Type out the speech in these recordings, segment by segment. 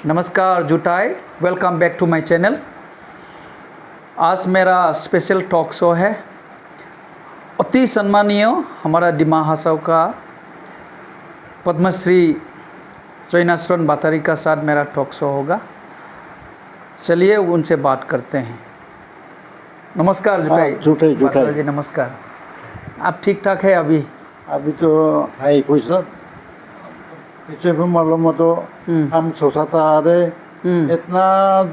नमस्कार जुटाई, welcome back to my channel. आज मेरा स्पेशल टॉक शो है। अति सम्मानीय हमारा डिमा हासाव का पद्मश्री जैनाचरण बातारी का साथ मेरा टॉक शो होगा। चलिए उनसे बात करते हैं। नमस्कार जुटाई। जुटाई जी नमस्कार। आप ठीक ठाक है अभी? अभी तो है कुछ सर, पीछे भी मालूम हो तो हम सोचा था अरे इतना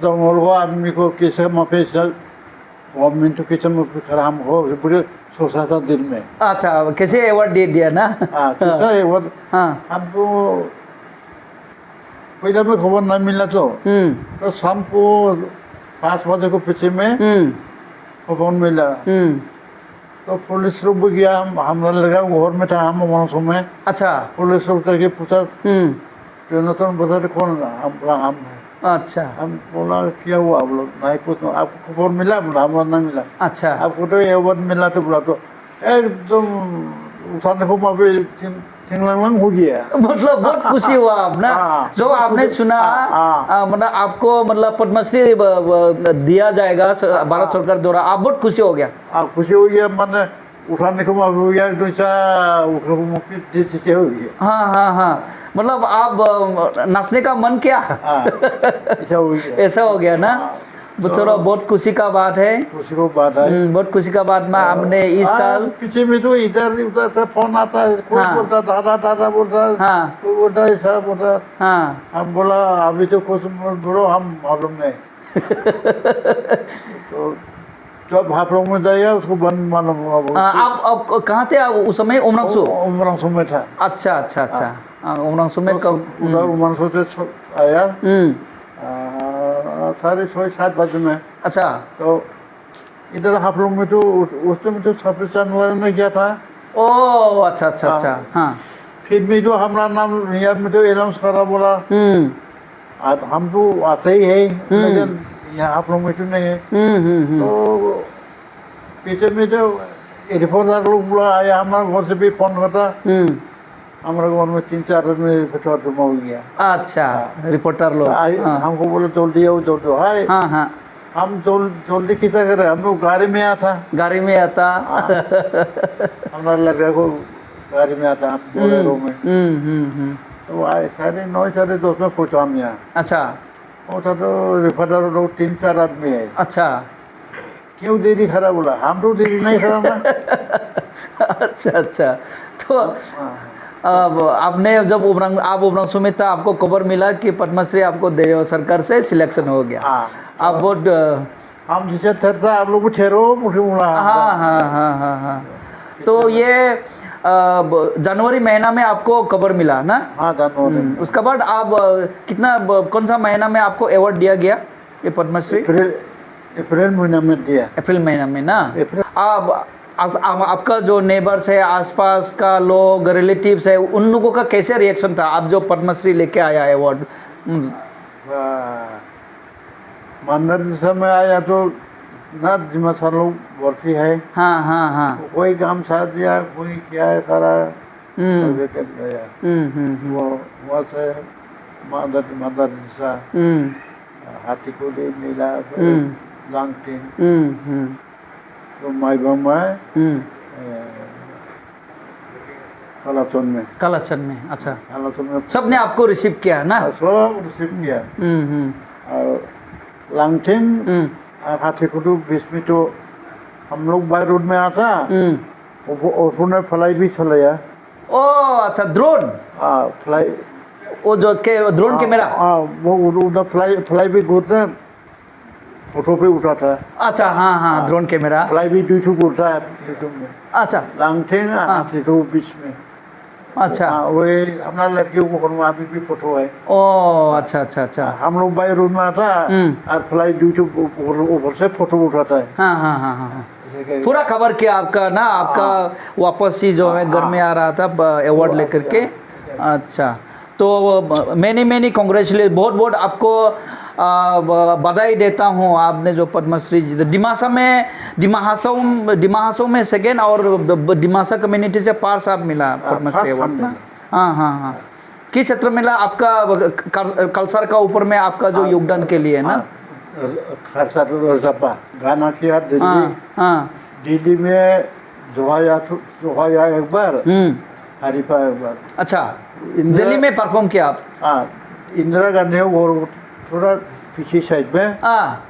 जंगल हो आदमी को किसे माफी गवर्नमेंट तो किचन में खराब हो पूरे सोचा था दिल में। अच्छा, कैसे अवार्ड दे दिया ना? हाँ कैसा अवार्ड। हाँ हमको पहले में खबर नहीं मिला तो शाम को 5 बजे को पीछे में खबर मिला तो पुलिस लोग भी गया। हमारा लगा घर में था, हम वहाँ समय। अच्छा। पुलिस लोग जाके पूछा जोनाथन बातारी कौन? हम अच्छा। हम बोला क्या हुआ? आप लोग नहीं कुछ आपको खबर मिला? बोला हमारा नहीं मिला। अच्छा। आपको तो ये अवार्ड मिला तो बोला तो एकदम उठाने को माफी ठिंगलांग हो गया। मतलब बहुत खुशी हुआ आप ना? जो आपने सुना मतलब आपको मतलब पद्मश्री दिया जाएगा भारत सरकार द्वारा, आप बहुत खुशी हो गया? खुशी हो गया, मैंने उठाने को माफी हो गया, हो गया। हाँ हाँ हाँ, मतलब आप नाचने का मन क्या? ऐसा हो गया। ऐसा हो गया ना? चलो बहुत खुशी का बात है। खुशी को बात है। बहुत खुशी का बात में आपने इस साल पीछे में तो इधर उधर से फोन आता है, कोई बोलता दादा दादा बोलता, कोई बोलता ऐसा बोलता। हम बोला अभी तो कुछ बोलो, हम मालूम नहीं। तो जब आप लोग में जाएगा उसको बंद मालूम होगा। आप कहाँ थे उस समय? उमरांसू में था। अच्छा अच्छा अच्छा। उमरांसू में कब? उधर उमरांसू से आया 6:30-7 बजे में। अच्छा। तो इधर आप लोग में तो उस समय तो 26 जनवरी में गया था। ओह अच्छा अच्छा अच्छा। हाँ, फिर में जो हमारा नाम यहाँ में तो अनाउंस करा, बोला हम तो आते ही है लेकिन यहाँ आप लोग में तो नहीं है। तो पीछे में जो रिपोर्टर लोग बोला आया, हमारे घर से भी फोन करता, हमारे घर में 3-4 आदमी रिपोर्टर जमा हो गया। अच्छा, रिपोर्टर लोग हमको बोले जल्दी आओ जल्दी। हाय हम जल्दी किसा करे, हम लोग गाड़ी में आता। गाड़ी में आता हमारा लड़का को गाड़ी में आता बोलेरो में। तो आए 9:30 10:30 में पहुँचा हम यहाँ। अच्छा। पहुँचा तो रिपोर्टर लोग 3-4 आदमी है। अच्छा। क्यों देरी खड़ा? बोला हम तो देरी नहीं खड़ा ना। अच्छा अच्छा। तो अब आपने जब आप उमरांसू में था, आपको खबर मिला कि पद्मश्री आपको सरकार से सिलेक्शन हो गया। आप बहुत हम जिसे ठहरता आप लोग ठहरो मुझे बोला। हाँ हाँ हाँ हाँ हाँ। तो ये जनवरी महीना में आपको खबर मिला ना? हाँ जनवरी। उसके बाद आप कितना कौन सा महीना में आपको अवार्ड दिया गया ये पद्मश्री? अप्रैल महीना में दिया। अप्रैल महीना में ना? आपका जो नेबर्स है, आसपास का लोग, रिलेटिव्स है, उन लोगों का कैसे रिएक्शन था आप जो पद्मश्री लेके आया अवार्ड? मंदिर समय आया तो ना जिम्मा सार लोग भर्ती है। हाँ हाँ हाँ। कोई काम साथ दिया, कोई क्या करा वहाँ से मदर हाथी को ले मिला लांगटिंग तो माइबम में कलाचन में। अच्छा, कलाचन में सबने आपको रिसीव किया ना? सब रिसीव किया। और लांगटिंग हाथी को तो बीच में तो हम लोग बाय रोड में आता और फ्लाई भी चलाया। ओ अच्छा, ड्रोन। फ्लाई वो जो ड्रोन कैमरा। वो उधर फ्लाई भी घूरता फोटो पे उठा था। अच्छा हाँ हाँ, ड्रोन कैमरा फ्लाई भी 2 घूरता है यूट्यूब में। अच्छा, लांगटिंग हाथी को बीच में। अच्छा, वही हमारा लड़की को अभी भी फोटो है। ओ अच्छा अच्छा अच्छा। हम लोग बाय रोड में आता और फ्लाई यूट्यूब ऊपर से फोटो उठाता है। हाँ हाँ हाँ हाँ, पूरा खबर किया आपका ना? आपका वापस ही जो है घर में आ रहा था अवार्ड लेकर के। अच्छा, तो मैनी कॉन्ग्रेचुलेट, बहुत बहुत आपको बधाई देता हूँ। आपने जो पद्मश्री जीता डिमा हासाव में सेकेंड और डिमासा कम्युनिटी से पार साहब मिला पद्मश्री अवार्ड ना? हाँ हाँ हाँ। किस क्षेत्र में आपका कल्चर का ऊपर में आपका जो योगदान के लिए है ना? खर्चा तो रजपा गाना किया दिल्ली। हाँ हाँ दिल्ली में जोहाया एक बार, हरीफा एक बार। अच्छा, दिल्ली में परफॉर्म किया आप? हाँ, इंदिरा गांधी और थोड़ा पीछे साइड में हाँ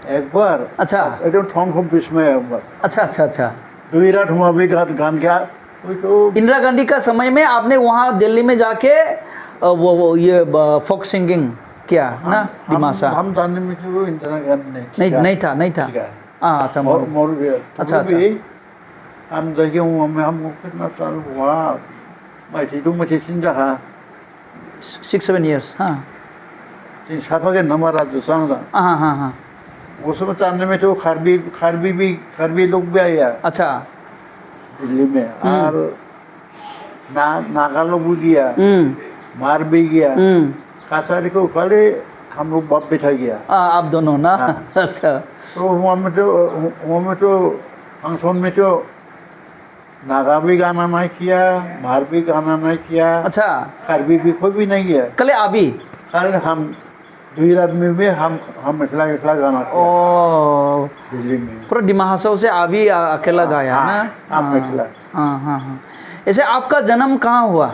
एक बार। अच्छा एकदम थोंग बीच में एक बार। अच्छा अच्छा अच्छा। विराट हुआ भी गान क्या तो इंदिरा गांधी का समय में आपने वहाँ दिल्ली में जाके वो ये फोक सिंगिंग किया ना दिमासा? हम जानने में तो इंदिरा गांधी नहीं था हाँ अच्छा अच्छा हम देखे हम कितना साल हुआ मैं जहाँ 6-7 years हाँ साफा के नंबर आज सांगा हाँ हाँ हाँ उसमें जानने में तो खरबी लोग भी आया। अच्छा दिल्ली में और नागा लोग भी गया, मार भी गया, कासारी को खाली हम लोग बाप बिठा गया। आप दोनों ना? अच्छा तो वहाँ में तो फंक्शन में तो नागा भी गाना नहीं किया, मार भी गाना नहीं किया। अच्छा, खरबी भी कोई भी नहीं किया, कल अभी कल हम दुई रात में भी हम इतला गाना किया। ओ दिल्ली में पूरा दिमाहासव से अभी अकेला गाया ना? हाँ हाँ हाँ। ऐसे आपका जन्म कहाँ हुआ?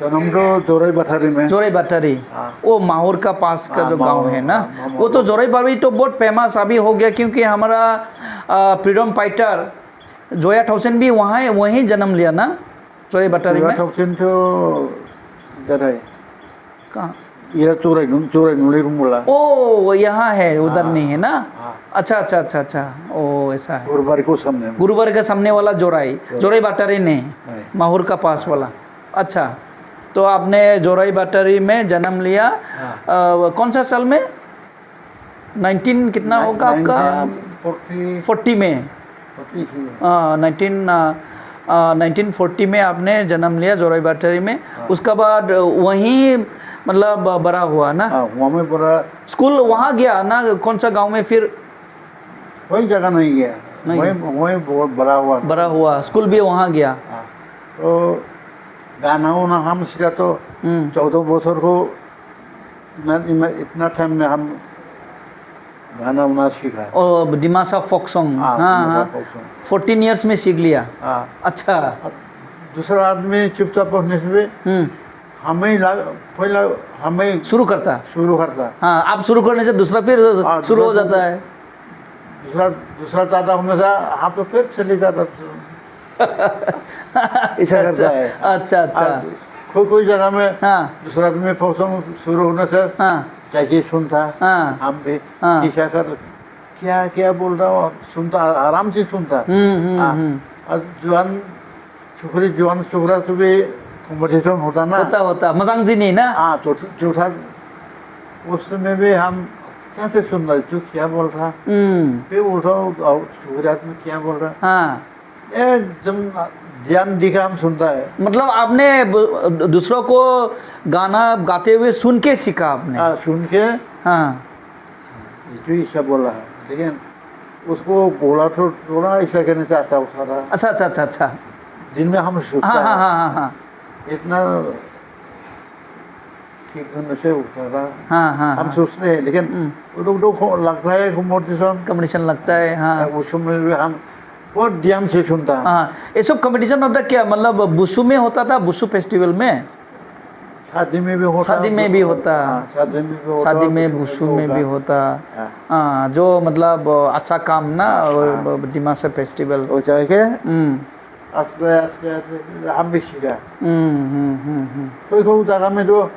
जन्म तो जोरई बठारी में। जोरई बठारी, वो माहौर का पास का जो गांव है ना, वो तो जोरई बठारी तो बहुत फेमस अभी हो गया क्योंकि हमारा फ्रीडम फाइटर जोया ठौसेन भी वहीं जन्म लिया ना, जोरई बठारी में। ठौसेन तो इधर है कहाँ? ये चोरई नुली रूमला। ओ यहाँ है, उधर नहीं है ना? अच्छा अच्छा अच्छा अच्छा, ओ ऐसा है। गुरुबार के सामने वाला जोराई बटारी नहीं, माहौर का पास वाला। अच्छा, तो आपने जोराई बटारी में जन्म लिया। कौन सा साल में? 19 कितना होगा आपका? 40 में। 1940 में आपने जन्म लिया जोराई बटारी में। उसके बाद वहीं मतलब बड़ा हुआ ना? वहाँ में बड़ा। स्कूल वहाँ गया ना? कौन सा गांव में फिर? वही जगह नहीं गया, वही बहुत बड़ा हुआ। स्कूल भी वहाँ गया। तो गाना वाना हम सीखा तो 14 बছर को इतना टाइम में हम गाना वाना सीखा। और दिमासा फोक सॉन्ग, हाँ 14 years में सीख लिया। अच्छा, दूसरा आदमी चुपचाप पढ़ने से हमें शुरू करता। हाँ, आप शुरू करने से दूसरा फिर शुरू हो जाता है। दूसरा चाहता होने से हम तो फिर चले जाता। ऐसा करता है। अच्छा अच्छा। कोई जगह में दूसरा आदमी फंक्शन शुरू होने से चाहिए सुनता, हम भी ऐसा कर क्या क्या बोल रहा हूँ सुनता, आराम से सुनता। और जवान छोकरा से भी कॉम्पिटिशन होता ना, होता मजाक जी नहीं ना? हाँ, तो चौथा उसमें भी हम कैसे सुन रहे तू क्या बोल रहा, फिर बोल रहा हूँ गुजरात में क्या बोल रहा। हाँ, एकदम ध्यान दिखा हम सुनता है। मतलब आपने दूसरों को गाना गाते हुए सुन के सीखा आपने? हाँ, सुन के। हाँ, ये ऐसा बोला है, लेकिन उसको बोला तो थोड़ा ऐसा कहने से आता उठा रहा। अच्छा अच्छा अच्छा अच्छा। दिन में हम सोचता है। हाँ हाँ हाँ हाँ, इतना ठीक होने से उठा रहा। हाँ हाँ, हम सोचते हैं, लेकिन वो लगता है कंपटीशन लगता है। हाँ, उस समय भी हम बहुत ध्यान से सुनता। हाँ, ये सब कंपटीशन होता क्या? मतलब बुसु में होता था, बुसु फेस्टिवल में? शादी में भी होता। शादी में भी होता। शादी में बुसु में भी होता। हाँ, जो मतलब अच्छा काम ना, दिमासा फेस्टिवल हो जाएगा। आस्ते आस्ते हम भी सीखा। कोई जगह में तो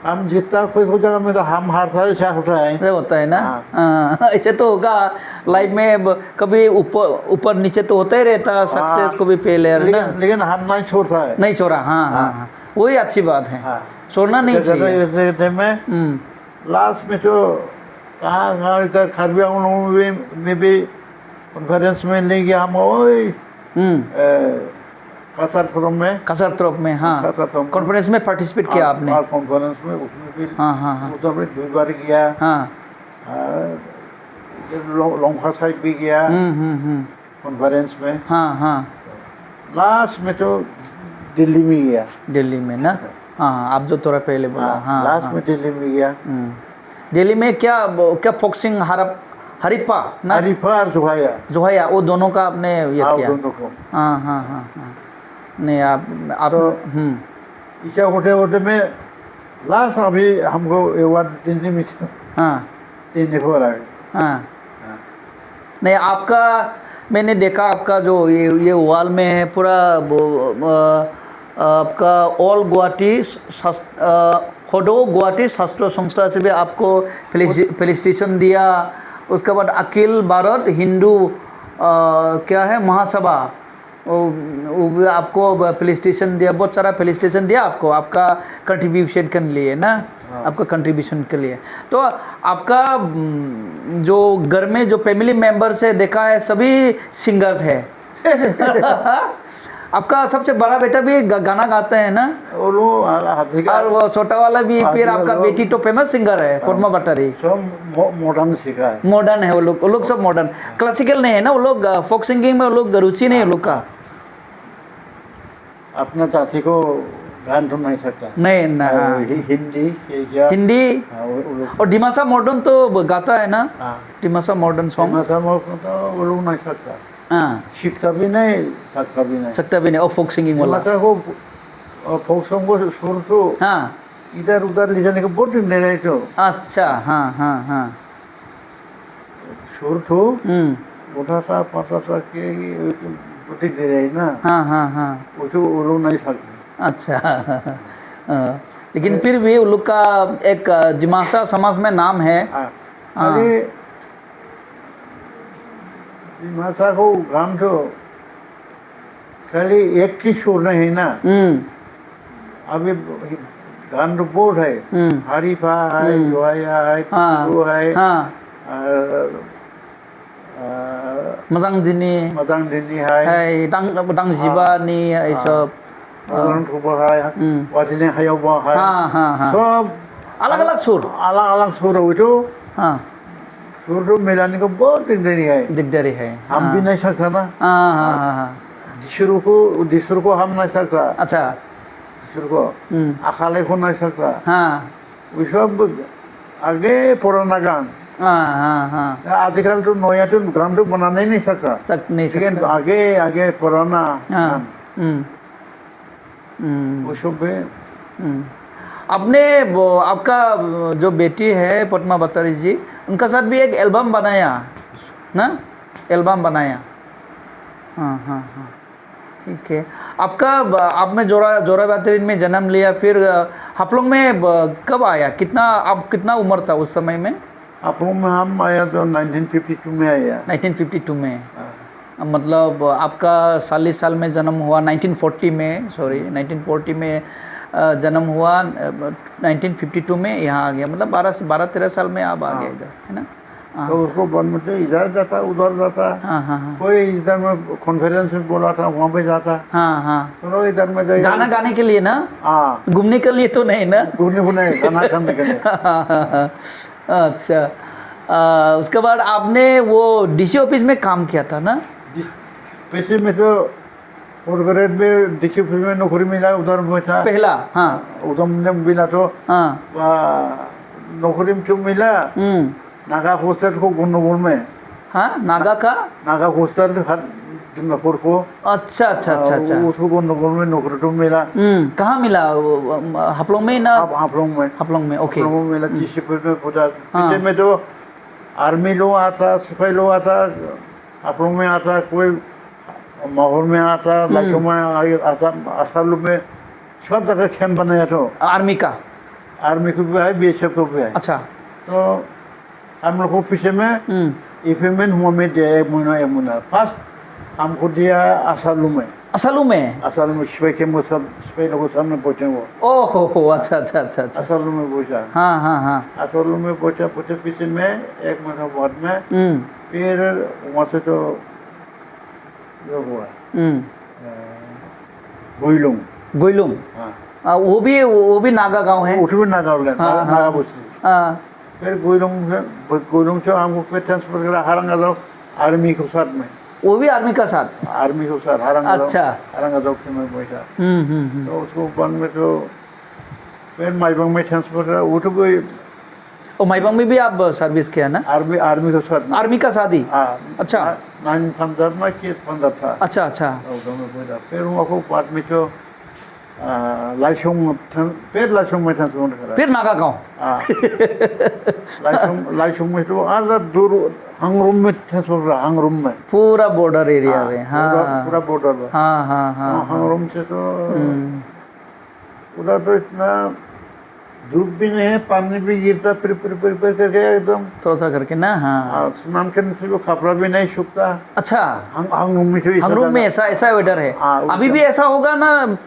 हम जीतता, कोई जगह में तो हम हारता है, ऐसा होता है। होता है ना? हाँ, ऐसे तो होगा लाइफ में, कभी ऊपर नीचे तो होता ही रहता, सक्सेस को भी फेलियर ना। लेकिन हम नहीं छोड़ता है। नहीं छोड़ा। हाँ हाँ, वही अच्छी बात है, छोड़ना नहीं चाहिए। में लास्ट में तो कहाँ इधर खरबी में भी कॉन्फ्रेंस में ले गया हम। कसरतरफ में हाँ, कॉन्फ्रेंस में पार्टिसिपेट किया आपने? कॉन्फ्रेंस में उसमें भी हाँ उसमें 2 बार गया। हाँ, लोंगखा साइड भी गया कॉन्फ्रेंस में। हाँ हाँ, लास्ट में तो दिल्ली में गया। दिल्ली में ना? हाँ, आप जो थोड़ा पहले बोला, हाँ लास्ट हाँ। में दिल्ली में गया। दिल्ली में क्या क्या फोक्सिंग हरिप्पा ना हरीफा और जोहाया। जोहाया, वो दोनों का आपने ये हाँ, किया? दोनों को। हाँ हाँ हाँ हाँ। नहीं आप तो इच्छा होते होते में लास्ट अभी हमको अवार्ड देने में हाँ देने को रहा है। हाँ। नहीं आपका मैंने देखा आपका जो ये वॉल में है पूरा आपका ऑल गुवाहाटी होडो गुवाहाटी शास्त्र संस्था से भी आपको फेलिसिटेशन दिया। उसके बाद अखिल भारत हिंदू क्या है महासभा, वो भी आपको फेलिसिटेशन दिया, बहुत सारा फेलिसिटेशन दिया आपको, आपका कंट्रीब्यूशन के लिए ना, आपका कंट्रीब्यूशन के लिए। तो आपका जो घर में जो फैमिली मेंबर्स है देखा है सभी सिंगर्स है। आपका सबसे बड़ा बेटा भी गाना गाते हैं ना, और वो छोटा वाला भी, फिर आपका बेटी तो फेमस सिंगर है पद्मा भट्टारी। सब मॉडर्न सीखा है, मॉडर्न है वो लोग सब मॉडर्न, क्लासिकल नहीं है ना वो लोग, फोक सिंगिंग में वो लोग रुचि नहीं है लोग का। अपना चाची को गान तो नहीं सकता, नहीं ना, हिंदी हिंदी लोग और डिमासा मॉडर्न तो गाता है ना, हाँ, डिमासा मॉडर्न सॉन्ग तो वो लोग नहीं सकता, हाँ सीखता भी नहीं सकता भी नहीं। सकता भी नहीं। और फोक सिंगिंग वाला डिमासा को फोक सॉन्ग को सुर तो हाँ इधर उधर ले जाने को बहुत दिन ले रहे तो। अच्छा हाँ हाँ हाँ। सुर तो मोटा सा पतला सा के बहुत दे रहे ना, हाँ हाँ हाँ। वो तो वो लोग नहीं सकते। अच्छा लेकिन फिर भी उन लोग का एक जिमासा समाज में नाम है। हाँ, अरे डिमासा को गान तो खाली एक की सुर नहीं ना, अभी गान तो बहुत है, हरीफा है, जोहाया है, वो है, मजांग दिनी है, डांग जीबानी ये सब सब अलग अलग सुर, अलग अलग सुर हो तो हाँ सुर तो मिलाने को बहुत दिकदारी है, हम भी नहीं सकता ना। हाँ हाँ हाँ। दूसरों को हम नहीं सकता, अच्छा दूसरों को अखाले को नहीं सकता, हाँ वो सब आगे पुराना गान। हाँ हाँ हाँ। आजकल तो नया तो गान तो बनाने नहीं सकता, लेकिन आगे आगे पुराना गान वो सब है। आपने वो आपका जो बेटी है पद्मा भट्टारी जी, उनका साथ भी एक एल्बम बनाया ना, एल्बम बनाया, हाँ हाँ हाँ ठीक है। आपका आप में जोरा भट्टारी में जन्म लिया, फिर हाफलोंग में कब आया, कितना उम्र था उस समय में? हाफलोंग में हम आया तो 1952 में आया। 1952 में मतलब आपका 40 साल में जन्म हुआ, 1940 में, सॉरी 1940 में जन्म हुआ, 1952 में यहाँ आ गया, मतलब 12-13 साल में आप आ गए इधर, है ना। तो उसको बन में इधर जाता उधर जाता, हाँ हाँ हाँ। कोई इधर में कॉन्फ्रेंस में बोला था वहाँ पे जाता, हाँ हाँ। तो इधर में जाए गाना गाने के लिए ना, हाँ, घूमने के लिए तो नहीं ना, घूमने को नहीं, गाना खाने के लिए। अच्छा उसके बाद आपने वो डीसी ऑफिस में काम किया था ना? पैसे में तो और ग्रेड में डीसी ऑफिस में नौकरी मिला, उधर बैठा पहला, हाँ उधर मिला तो हाँ नौकरी में क्यों मिला, नागा पोस्टर को गुंडगुल में, हाँ नागा का नागा पोस्टर सिंगापुर को। अच्छा अच्छा अच्छा अच्छा। उसको गुंडगुल में नौकरी तो मिला। कहाँ मिला? हाफलोंग में ना? हाफलोंग में ओके। हाफलोंग में मिला, डीसी ऑफिस में पहुंचा। पीछे में तो आर्मी लोग आता, सिपाही लोग आता, हाफलोंग में आता, कोई माहौल में आता, लाखों में आता, असालू में सब जगह कैंप बनाया तो आर्मी का, आर्मी को भी है, बीएसएफ को भी है। अच्छा तो हम लोग को पीछे में इक्विपमेंट हुआ में दिया एक महीना फर्स्ट हमको दिया असालू में सिपाही कैंप को सब सिपाही लोगों के सामने पहुँचे वो। ओह हो अच्छा अच्छा अच्छा अच्छा। असालू में पहुँचा, हाँ हाँ हाँ। असालू में पहुँचा पीछे में एक महीना बाद में फिर वहाँ से तो जो हुआ गोइलुंग, हाँ वो भी नागा गांव है, भी नागा नागा बस्ती। फिर गोइलुंग से हमको फिर ट्रांसफर करा हारंगाजाव आर्मी के साथ में, वो भी आर्मी का साथ, हारंगाजाव अच्छा हारंगाजाव में बैठा। तो उसको बन में तो फिर माइबंग में ट्रांसफर करा, वो तो कोई ओ माइबंग में भी आप सर्विस किया ना? आर्मी का साथ आर्मी का शादी? हाँ अच्छा 9 पंजाब में केस पंजाब था। अच्छा अच्छा फिर वहाँ को बाद में तो लाइसोंग फिर लाइसोंग में ट्रांसफर करा। फिर नागा गाँव? हाँ लाइसोंग में तो आज़ाद दूर हंगरुम में ट्रांसफर करा, हंगरुम में पूरा बॉर्डर एरिया में। हाँ पूरा बॉर्डर में। हाँ हाँ हाँ हंगरुम से तो उधर तो इतना धूप भी नहीं है, पानी भी गिरता फिर करके एकदम थोड़ा सा करके ना। हाँ स्नान करने से वो कपड़ा भी नहीं सूखता। अच्छा हंगरुम में तो हंगरुम में ऐसा वेदर है? हाँ, अभी भी ऐसा होगा ना?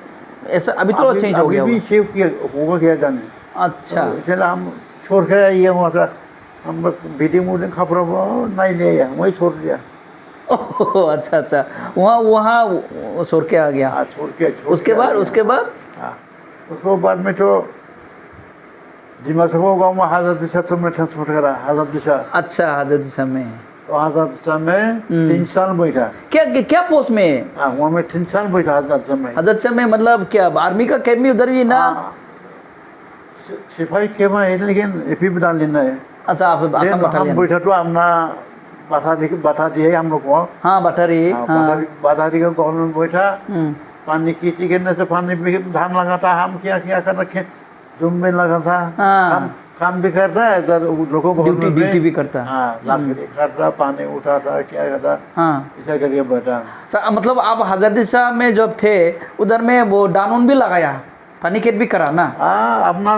ऐसा अभी तो चेंज हो गया अभी भी होगा। सेव किया होगा क्या जाने। अच्छा तो इसलिए हम छोड़ के आइए वहाँ से, हम बीटिंग वूटिंग कपड़ा नहीं ले आया, वहीं छोड़ दिया। ओह अच्छा अच्छा, वहाँ छोड़ के आ गया। हाँ उसके बाद उसके बाद में तो दिमासको गाँव में हजार दिशा तो मैं ट्रांसफर करा, हजार दिशा। अच्छा हजार दिशा में। तो हजार दिशा में 3 साल बैठा। क्या क्या पोस्ट में? हाँ वहाँ में 3 साल बैठा हजार दिशा में। हजार दिशा में मतलब क्या आर्मी का कैंप में उधर भी ना? सिपाही कैंप है लेकिन एपी भी डाल लेना है। अच्छा आप आसाम हम बटालियन? बैठा तो हमने बता दिया हम लोग को। हाँ बटारी। हाँ बटारी का गवर्नमेंट बैठा, पानी की गिरने से पानी भी धान लगाता, हम क्या क्या कर रखे, जुम में लगा था। काम भी करता है इधर लोगों को, ड्यूटी भी करता। हाँ लाकड़ी करता, पानी उठाता, क्या करता। हाँ ऐसा करके बैठा। मतलब आप हजार दिशा में जब थे उधर में वो डानून भी लगाया, पानी केट भी करा ना? हाँ अपना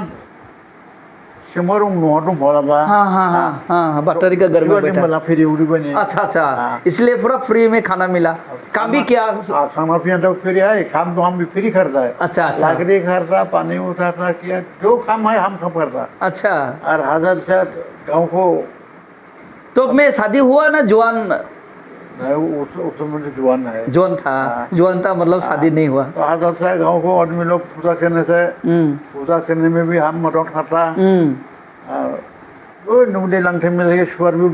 सिमरुम नोटुम होला बा। हाँ हाँ हाँ हाँ बटारी का घर में बैठा। मला फिर उड़ी बनी। अच्छा अच्छा, इसलिए पूरा फ्री में खाना मिला। काम भी किया? खाना पीना तो फ्री है, काम तो हम भी फ्री करता है। अच्छा अच्छा, लाकड़ी करता, पानी उठाता, किया जो काम है हम सब करता। अच्छा और हजार से गाँव को तो में शादी हुआ ना? जवान उस समय जवान है, जवान था। जवान था मतलब शादी नहीं हुआ। तो हजार से गाँव को आदमी लोग पूजा करने से, पूजा करने में भी हम मटन खाता। वो नुमडे लंगटे में लगे शुगर भी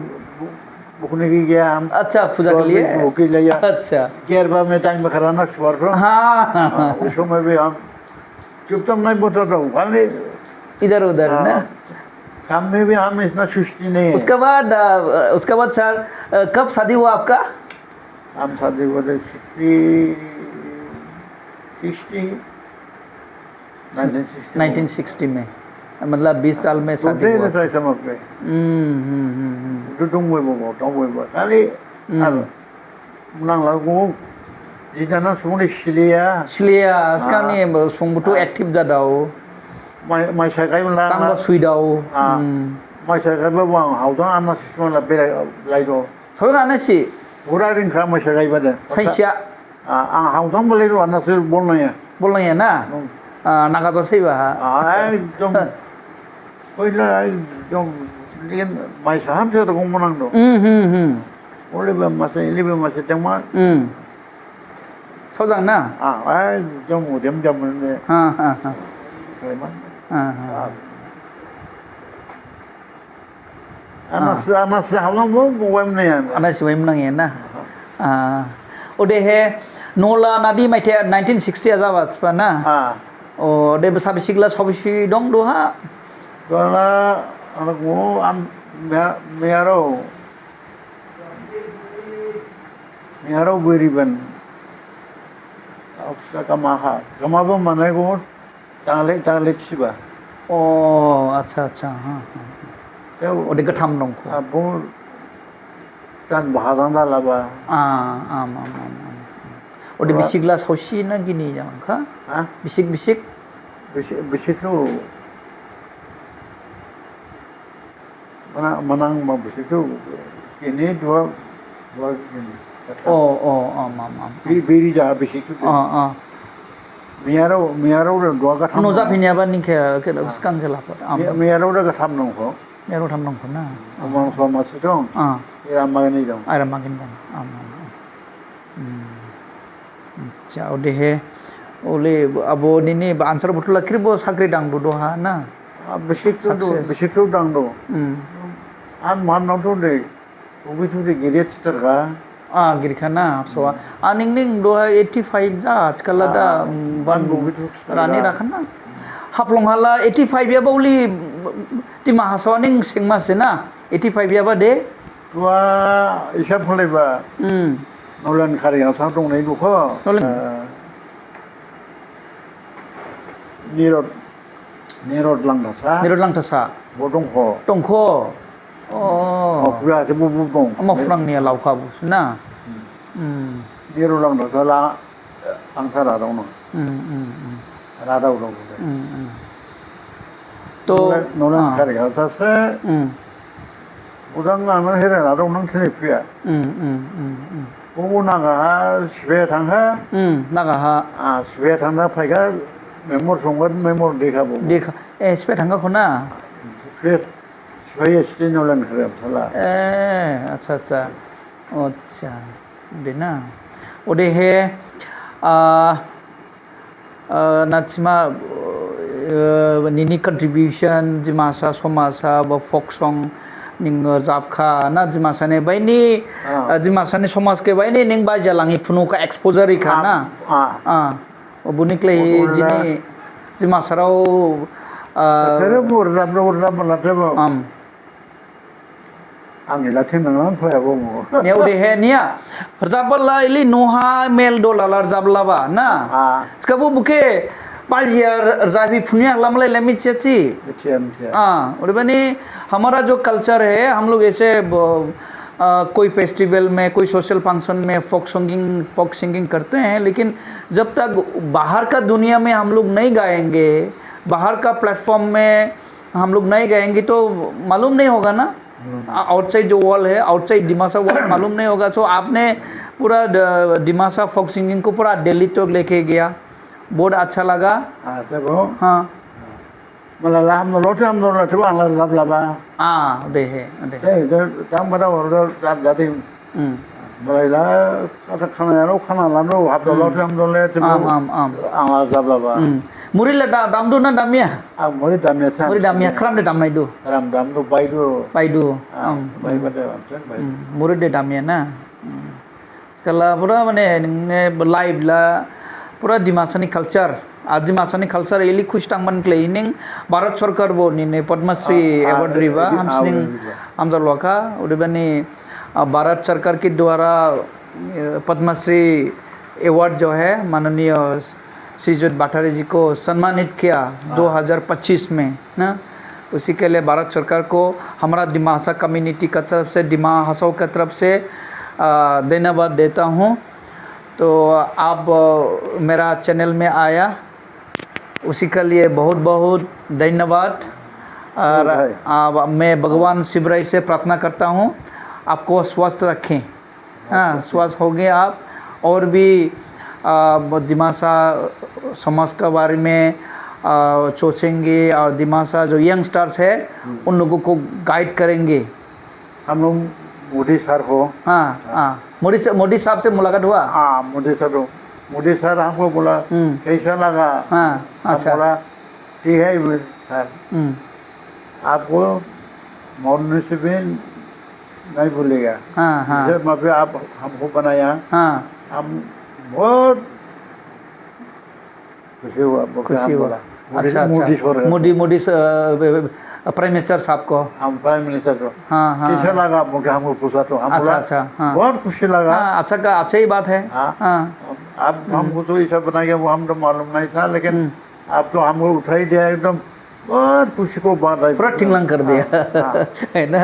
बुकने की गया हम। अच्छा पूजा के लिए बुकी लिया। अच्छा 11 में टाइम में खराना शुगर को। हाँ उस समय भी हम चुपचाप नहीं बोलता था, खाली इधर उधर ना। काम में भी हम इतना सुस्ती नहीं है। उसके बाद सर कब शादी हुआ आपका? हम शादी हुआ 1960 में, मतलब 20 साल में शादी हुआ। खाली menang lagu di sana semua Silia sekarang nih sungguh aktif jadau. Mai saya kai menang. Tambah suidau. Mai saya kai bawang, hau dong anak semua lah belai do. Soalnya anak sih. Ura ring kai mai saya kai pada. Saya. Hau dong belai do anak sih bolanya. Bolanya na. Naga tu sih bah. Dong. Koi lah dong. Lian mai saham saya tu menang do. Oleh masa ini masa tema. 소장 나. 좀 오점 잡는데. 그래만. anak halang mau wemnya. Anak si wem nang na. Udah he nola nadi mai 1960 aja was pa na. Oh, de besar bisikla sobisi dong doha. Kalau anakmu Miaro beriban. Apa kamaha? Kamaha mana ko? Tanglet siapa? Oh, अच्छा अच्छा हाँ हाँ. उधर का ठाम लोग को. Abu kan bahasan dah lah bah. आम. उधर bisikla sosi na gini jangan kah? Bisik tu. Menang bisik tu. Ini dua ini. am. Biri jah bisik tu. Miaro udah dua katham. Noza punya apa nih ke sekarang ke lapor. Miaro udah katham nong ko. Miaro tham nong ko na. Omong sama si dong. Iram makan dong. Iram makan dong. Jauh deh. Oleh abo ini answer betul lah kiri bo sakri dang do ha na. Bisik tu dang do. An man nong tu deh. Ubi tu deh giret terka. गिरखाना सोआ निंग 85 जा आजकल दा रानी रखना हाप्लंग हाला 85 या बाउली टिमा हासवानिंग सिंगमा से ना 85 या बादे tua isa phulai ba nolan khari ang sang tong nei du kho nirot lang thasa bo dong kho oh pura se bu dong ama frang nia lau kha bu na nirot lang thasa la ang thara dong no ra dau dong to nolan khari ang thasa udang ang hera ra dong nang thele pya bo na ga swe thang ha naga ha swe thang da phai ga memor songwan memor dekha bo देखा स्पेट हंगा खोना swe swe nolan khari thala अच्छा अच्छा अच्छा देना ओदे है नाचिमा निनी contribution जिमासा समासा ब फोक सॉन्ग निंग जाबखा ना जिमासा ने बायनी जिमासा ने समाज के बायनी निंग बा जलांगी फुनु का एक्सपोजर इखा ना बुनिकले जिनी जिमासाराव tere urda la tebo ang ila thim nang phaya bo mo ne ode he nia jaballa ili noha mel dollar jabla ba na skabu buke पाजिया रजाबी फुनिया लमले लेमी चेची और बनी हमारा जो कल्चर है हम लोग ऐसे कोई फेस्टिवल में कोई सोशल फंक्शन में फोक सिंगिंग करते हैं लेकिन जब तक बाहर का दुनिया में हम लोग नहीं गाएंगे बाहर का प्लेटफॉर्म में हम लोग नहीं गाएंगे तो मालूम नहीं होगा ना आउटसाइड जो वॉल है आउटसाइड डिमासा वॉल मालूम नहीं होगा सो आपने पूरा डिमासा फोक सिंगिंग को पूरा दिल्ली तक लेके गया बहुत अच्छा लगा हाँ malah हम लोटे हम लोटे तो ang lab laba दे tam pada order jadi malah la kata khana ro khana lam ro hab lote हम लोटे तो ang lab laba muri la dam do na damia muri damia khram de dam nai do dam do bai do bai bade muri de damia na skala pura mane live la पूरा दिमासानी culture आज दिमासानी culture Eli खुश टांगमन cleaning Bharat सरकार वो निने Padmashri award Riva हम सिंह हम जलवाका उड़बनी भारत सरकार के द्वारा पद्मश्री अवार्ड जो है माननीय श्रीजुत बाठारी जी को सम्मानित किया 2025 में ना उसी के लिए भारत सरकार को हमारा दिमासा कम्युनिटी की तरफ से दिमा हसो की तरफ से धन्यवाद देता हूँ तो आप मेरा चैनल में आया उसी के लिए बहुत बहुत धन्यवाद और मैं भगवान शिवराय से प्रार्थना करता हूँ आपको स्वस्थ रखें हाँ स्वस्थ हो गए आप और भी दिमासा समाज के बारे में सोचेंगे और दिमासा जो यंगस्टर्स है उन लोगों को गाइड करेंगे हम लोग मोदी सर हो मोदी साहब से मुलाकात हुआ मोदी सर हमको बोला कैसा लगा अच्छा बोला ठीक है सर आपको मरने से भी नहीं भूलेगा जब वहाँ पे आप हमको बनाया हम बहुत खुशी हुआ अच्छा मोदी प्राइम मिनिस्टर साहब को हम प्राइम मिनिस्टर को कैसा लगा आपको हमको पूछा तो हम बोला अच्छा बहुत खुशी लगा अच्छा ही बात है आप हमको तो ऐसा बनाया वो हम तो मालूम नहीं था लेकिन आप तो हमको उठाई दिया एकदम बहुत खुशी को बात आई पूरा ठिंगलंग कर दिया है ना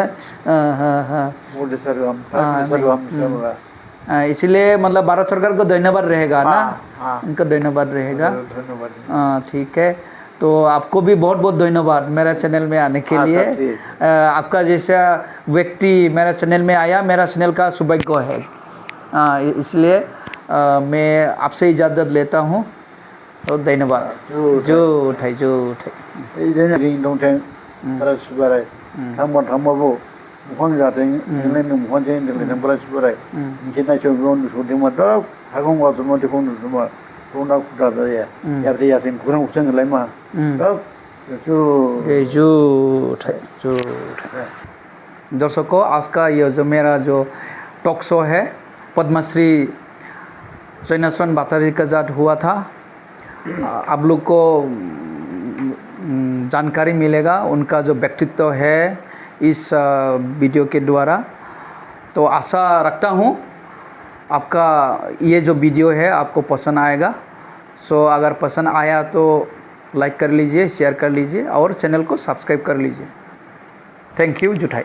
मोदी सर हम इसलिए मतलब भारत सरकार को धन्यवाद रहेगा ना इनका धन्यवाद रहेगा ठीक है तो आपको भी बहुत बहुत धन्यवाद मेरा चैनल में आने के लिए आपका जैसा व्यक्ति मेरा चैनल में आया मेरा चैनल का सौभाग्य है इसलिए मैं आपसे इजाज़त लेता हूँ तो धन्यवाद जो उठाई रिंग दंग सुबाराय थांबाबो मुखं जाते नोंलाय मुखं जे नोंलाय बरा सुबाराय इनके नायसो बिवन सुदिमा द हागं वाद मते कोन सुमा कोना खुदा दया याबरे यासिन गुरं उछंग लायमा जो दर्शकों आज का ये जो मेरा जो टॉक शो है पद्मश्री जैनेश्वर बाठारी का साथ हुआ था आप लोग को जानकारी मिलेगा उनका जो व्यक्तित्व है इस वीडियो के द्वारा। तो आशा रखता हूँ आपका ये जो वीडियो है आपको पसंद आएगा। सो अगर पसंद आया तो लाइक कर लीजिए, शेयर कर लीजिए और चैनल को सब्सक्राइब कर लीजिए। Thank you जुठाई।